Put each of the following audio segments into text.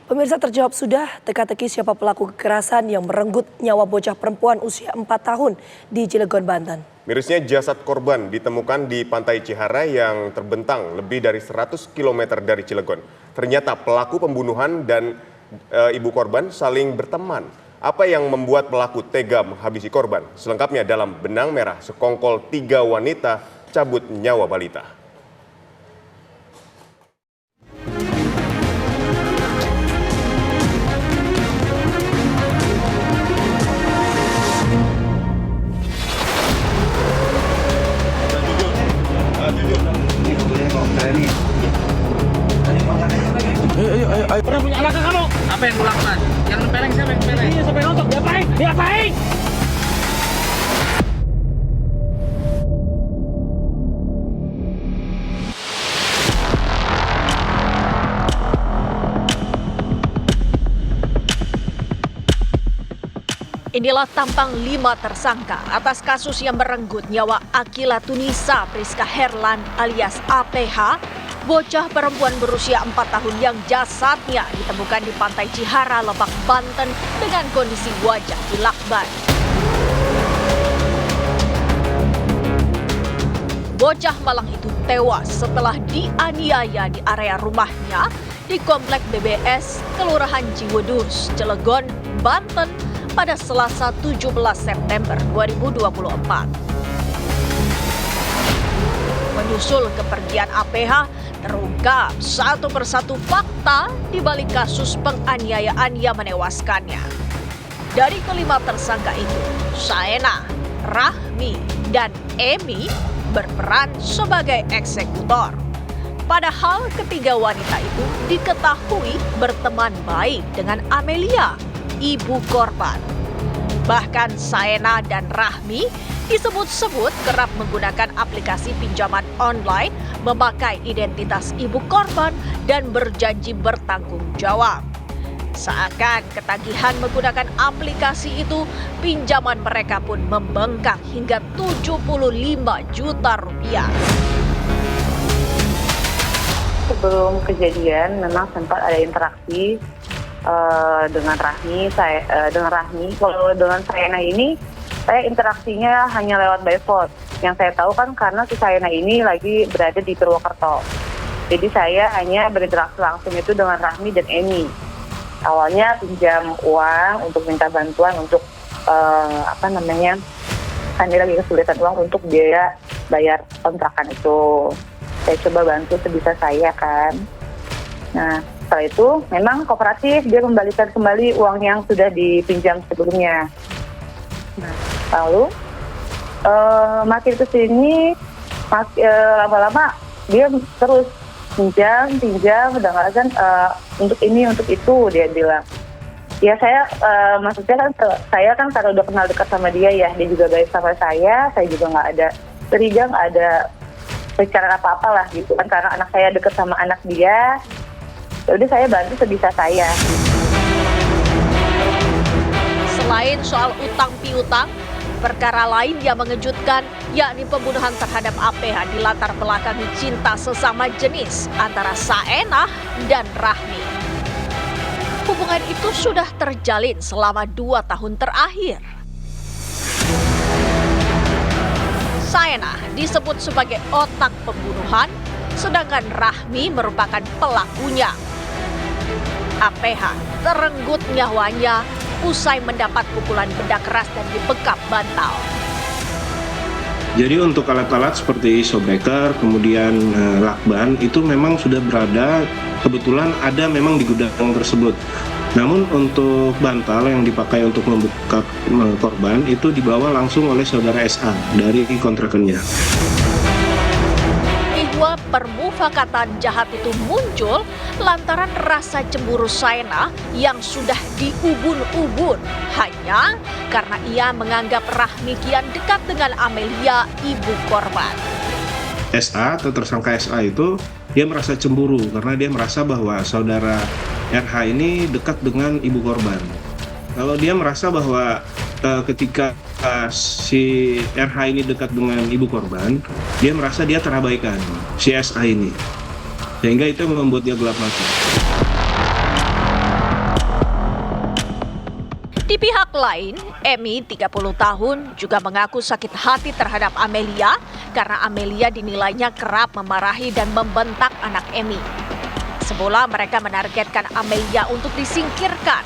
Pemirsa, terjawab sudah teka-teki siapa pelaku kekerasan yang merenggut nyawa bocah perempuan usia 4 tahun di Cilegon, Banten. Mirisnya jasad korban ditemukan di Pantai Ciharai yang terbentang lebih dari 100 km dari Cilegon. Ternyata pelaku pembunuhan dan ibu korban saling berteman. Apa yang membuat pelaku tega menghabisi korban? Selengkapnya dalam Benang Merah Sekongkol 3 wanita cabut nyawa balita. Ayo. Pernah punya anak kamu? Apa yang kulakukan? Yang nempeleng siapa yang nempeleng? Iya, sampai nonton. Diapain? Diapain? Inilah tampang 5 tersangka atas kasus yang merenggut nyawa Akila Tunisa Priska Herlan alias APH, bocah perempuan berusia 4 tahun yang jasadnya ditemukan di Pantai Ciharai, Lebak, Banten dengan kondisi wajah dilakban. Bocah malang itu tewas setelah dianiaya di area rumahnya di Komplek BBS, Kelurahan Ciwedus, Cilegon, Banten pada Selasa 17 September 2024. Menyusul kepergian APH, terungkap satu persatu fakta di balik kasus penganiayaan yang menewaskannya. Dari kelima tersangka itu, Saena, Rahmi, dan Emi berperan sebagai eksekutor. Padahal ketiga wanita itu diketahui berteman baik dengan Amelia, ibu korban. Bahkan Saena dan Rahmi disebut-sebut kerap menggunakan aplikasi pinjaman online, memakai identitas ibu korban, dan berjanji bertanggung jawab. Seakan ketagihan menggunakan aplikasi itu, pinjaman mereka pun membengkak hingga 75 juta rupiah. Sebelum kejadian memang sempat ada interaksi dengan Rahmi. Kalau dengan Saena ini, saya interaksinya hanya lewat by phone. Yang saya tahu kan karena si Saena ini lagi berada di Purwokerto. Jadi saya hanya berinteraksi langsung itu dengan Rahmi dan Emi. Awalnya pinjam uang untuk minta bantuan untuk kami lagi kesulitan uang untuk biaya bayar kontrakan itu. Saya coba bantu sebisa saya kan. Nah, setelah itu memang kooperatif, dia kembalikan kembali uang yang sudah dipinjam sebelumnya. Nah, lalu makin kesini lama-lama dia terus pinjam, kadang-kadang untuk ini untuk itu dia bilang. Ya maksudnya kan saya kan karena udah kenal dekat sama dia ya, dia juga baik sama saya juga nggak ada curiga, nggak ada bicara apa-apa lah gitu kan, karena anak saya dekat sama anak dia. Udah saya bantu sebisa saya. Selain soal utang piutang, perkara lain yang mengejutkan yakni pembunuhan terhadap APH di latar belakangi cinta sesama jenis antara Saena dan Rahmi. Hubungan itu sudah terjalin selama 2 tahun terakhir. Saena disebut sebagai otak pembunuhan, sedangkan Rahmi merupakan pelakunya. APH terenggut nyawanya usai mendapat pukulan benda keras dan dibekap bantal. Jadi untuk alat-alat seperti showbreaker, kemudian lakban itu memang sudah berada, kebetulan ada memang di gudang tersebut. Namun untuk bantal yang dipakai untuk membekap korban itu dibawa langsung oleh saudara SA dari kontrakannya. Ihwa permufakatan jahat itu muncul lantaran rasa cemburu Saena yang sudah diubun-ubun hanya karena ia menganggap Rahmi kian dekat dengan Amelia, ibu korban. SA atau tersangka SA itu dia merasa cemburu karena dia merasa bahwa saudara RH ini dekat dengan ibu korban. Kalau dia merasa bahwa ketika si RH ini dekat dengan ibu korban, dia merasa dia terabaikan, si SA ini. Sehingga itu membuat dia gelap mata. Di pihak lain, Emi 30 tahun juga mengaku sakit hati terhadap Amelia karena Amelia dinilainya kerap memarahi dan membentak anak Emi. Semula mereka menargetkan Amelia untuk disingkirkan,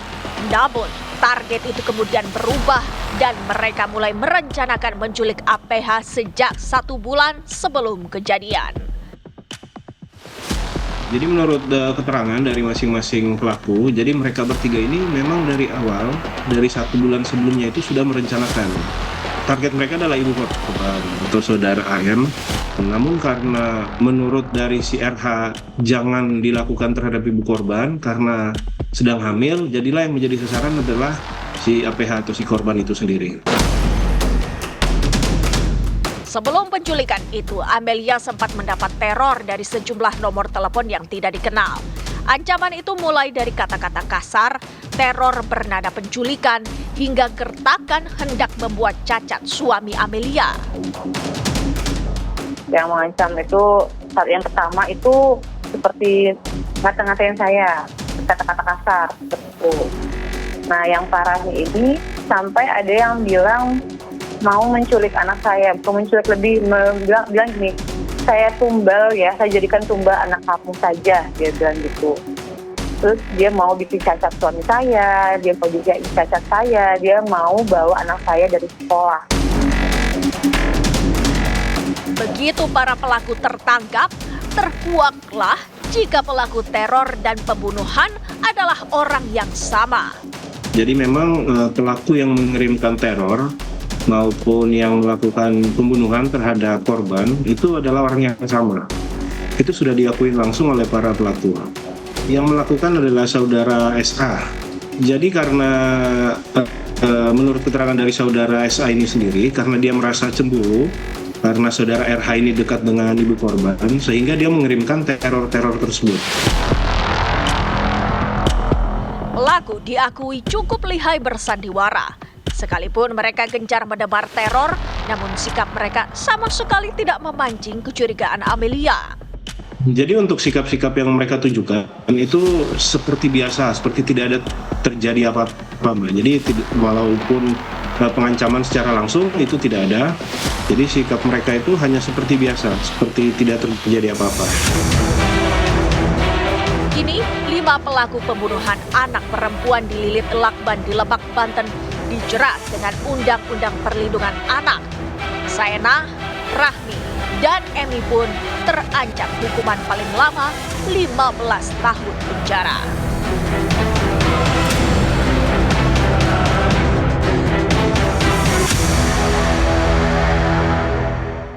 namun target itu kemudian berubah dan mereka mulai merencanakan menculik APH sejak 1 bulan sebelum kejadian. Jadi menurut keterangan dari masing-masing pelaku, jadi mereka bertiga ini memang dari awal, dari 1 bulan sebelumnya itu sudah merencanakan. Target mereka adalah ibu korban atau saudara AM. Namun karena menurut dari si RH jangan dilakukan terhadap ibu korban karena sedang hamil, jadilah yang menjadi sasaran adalah si APH atau si korban itu sendiri. Sebelum penculikan itu, Amelia sempat mendapat teror dari sejumlah nomor telepon yang tidak dikenal. Ancaman itu mulai dari kata-kata kasar, teror bernada penculikan, hingga gertakan hendak membuat cacat suami Amelia. Yang mengancam itu, saat yang pertama itu seperti ngata-ngatain saya, kata-kata kasar, seperti itu. Nah, yang parahnya ini sampai ada yang bilang mau menculik anak saya, bukan menculik, lebih bilang gini, saya tumbal ya, saya jadikan tumbal anak kamu saja, dia bilang gitu. Terus dia mau bikin cacat suami saya, dia mau bikin cacat saya, dia mau bawa anak saya dari sekolah. Begitu para pelaku tertangkap, terkuaklah jika pelaku teror dan pembunuhan adalah orang yang sama. Jadi memang pelaku yang mengirimkan teror maupun yang melakukan pembunuhan terhadap korban itu adalah orang yang sama. Itu sudah diakui langsung oleh para pelaku. Yang melakukan adalah saudara SA. Jadi karena menurut keterangan dari saudara SA ini sendiri, karena dia merasa cemburu karena saudara RH ini dekat dengan ibu korban, sehingga dia mengirimkan teror-teror tersebut. Pelaku diakui cukup lihai bersandiwara. Sekalipun mereka gencar menebar teror, namun sikap mereka sama sekali tidak memancing kecurigaan Amelia. Jadi untuk sikap-sikap yang mereka tunjukkan itu seperti biasa, seperti tidak ada terjadi apa-apa. Jadi walaupun pengancaman secara langsung itu tidak ada, jadi sikap mereka itu hanya seperti biasa, seperti tidak terjadi apa-apa. Kini, 5 pelaku pembunuhan anak perempuan di Lilit Lakban di Lebak, Banten dijerat dengan Undang-Undang Perlindungan Anak. Saena, Rahmi, dan Emi pun terancam hukuman paling lama 15 tahun penjara.